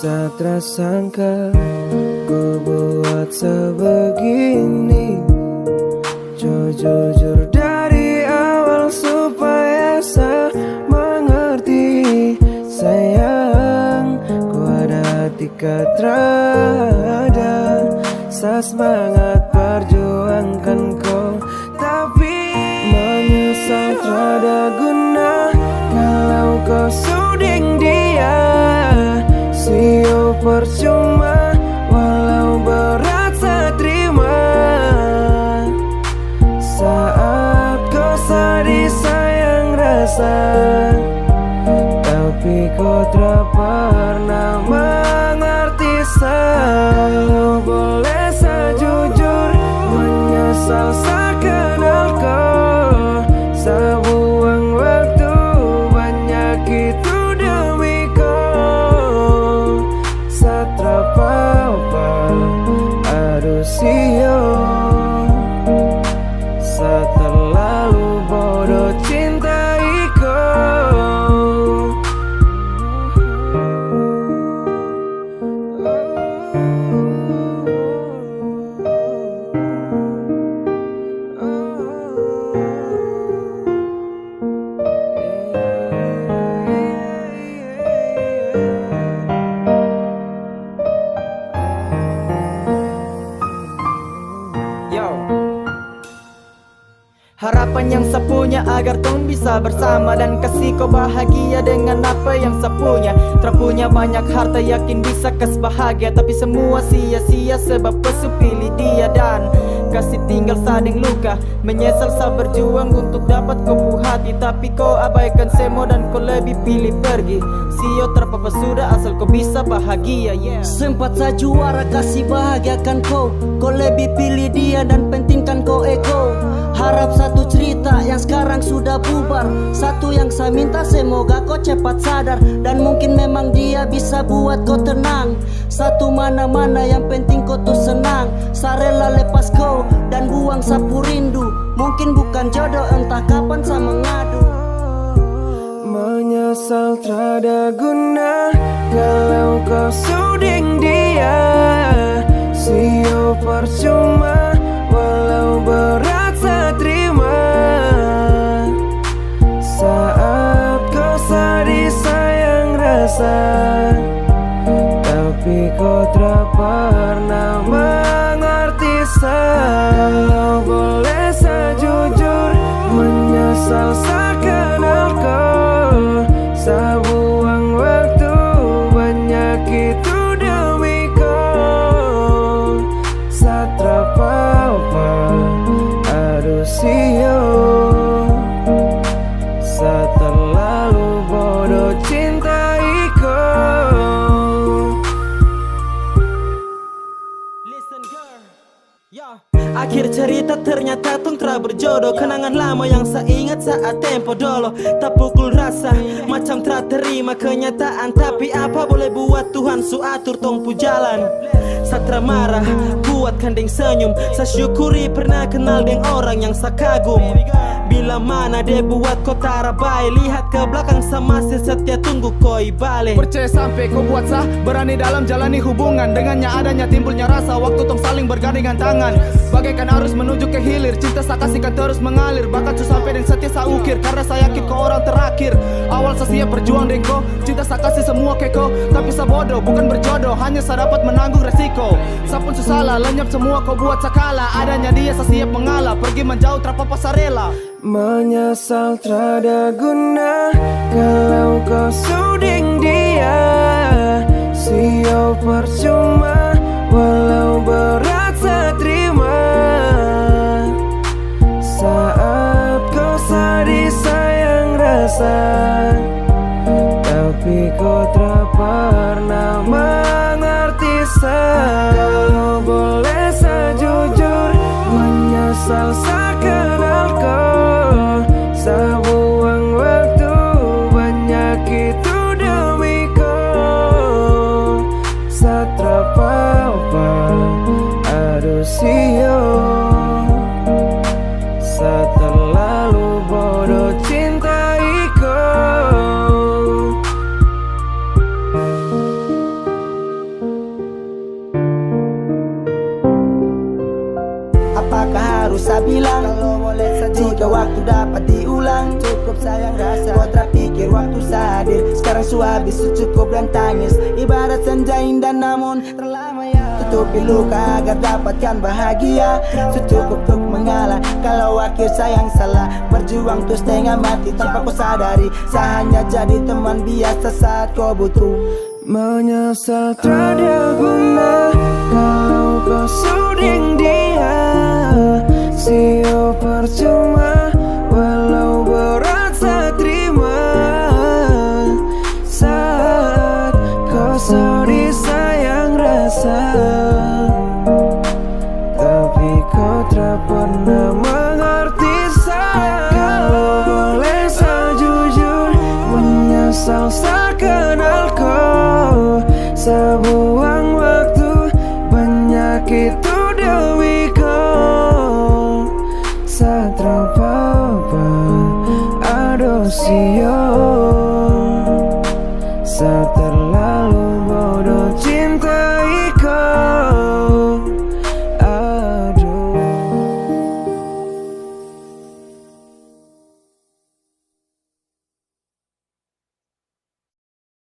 Satra sangka ku buat sebegini. Jujur dari awal supaya saya mengerti. Sayang, ku ada hati terada. Saya semangat perjuangkan kau, tapi menyesal tiada guna kalau kau suding dia. Sio percuma walau berat saya terima. Saat kau sedih sayang rasa, tapi kau tak pernah mengerti. Saya boleh saya jujur menyesal saya kenal kau. Saya buang waktu banyak itu demi kau. Saya terpapa aduh sio. Saya terlalu bodoh cintai kau. Harapan yang saya punya agar tong bisa bersama dan kasih kau bahagia dengan apa yang saya punya. Terpunya banyak harta yakin bisa kas bahagia, tapi semua sia-sia sebab pesu pilih dia dan kasih tinggal sading luka. Menyesal saya berjuang untuk dapat kau puas hati, tapi kau abaikan semua dan kau lebih pilih pergi. Sio terpapa sudah asal kau bisa bahagia, yeah. Sempat saya juara kasih bahagiakan kau, kau lebih pilih dia dan pentingkan kau ego. Harap satu cerita yang sekarang sudah bubar, satu yang saya minta semoga kau cepat sadar. Dan mungkin memang dia bisa buat kau tenang. Satu mana-mana yang penting kau tuh senang. Saya rela lepas kau dan buang sapu rindu. Mungkin bukan jodoh entah kapan saya mengadu. Menyesal tiada guna kalau kau suding dia. Sio percuma walau berat saya terima. Saat kau sedih sayang rasa, tapi kau tak pernah mengerti. Saya boleh saya jujur menyesal saya kenal kau. Saya buang waktu banyak itu demi kau. Saya terpapa aduh sio. Saya terlalu bodoh cintai kau. Listen girl, yeah. Akhir cerita ternyata tong tra berjodoh. Kenangan lama yang saya ingat saat tempo dolo. Tak pukul rasa macam tra terima kenyataan, tapi apa boleh buat Tuhan su atur tong pu jalan. Satra marah buat kandeng senyum. Saya syukuri pernah kenal deng orang yang saya kagum. Bila mana dia buat kau tarabai, lihat ke belakang sama setia tunggu koi balik. Percaya sampai kau buat sah, berani dalam jalani hubungan. Dengannya adanya timbulnya rasa, waktu tong saling bergandengan tangan. Bagaikan arus menuju ke hilir, cinta saya kasihkan terus mengalir. Bahkan su sampai dan setia saya ukir, karena saya yakin kau orang terakhir. Awal saya siap berjuang dengan kau, cinta saya kasih semua ke kau. Tapi saya bodoh, bukan berjodoh, hanya saya dapat menanggung resiko. Saya pun su salah, lenyap semua kau buat saya kalah. Adanya dia saya siap mengalah, pergi menjauh terpapa saya rela. Menyesal tiada guna kalau kau suding dia. Sio percuma walau berat saya terima. Saat kau sedih sayang rasa, tapi kau tak pernah mengerti. Saya boleh saya jujur menyesal saya kenal kau. Saya buang waktu banyak itu demi kau. Saya terpapa aduh sio. Saya terlalu bodoh cintai kau. waktu dapat diulang. Cukup sayang rasa, kau terpikir waktu sadir. Sekarang habis cukup dan tangis. Ibarat senja indah namun terlama ya. Tutupi luka agar dapatkan bahagia. Cukup untuk mengalah kalau akhir sayang salah. Berjuang tuh setengah mati tanpa kau sadari. Saya hanya jadi teman biasa saat kau butuh. Menyesal tiada guna kalau kau suding dia. Sio percuma walau berat saya terima. Saat kau sedih sayang rasa, tapi kau tak pernah mengerti saya. Kalau boleh saya jujur, menyesal saya kenal kau. Sebuang waktu banyak itu dewi kau. Saat apa-apa aduh sio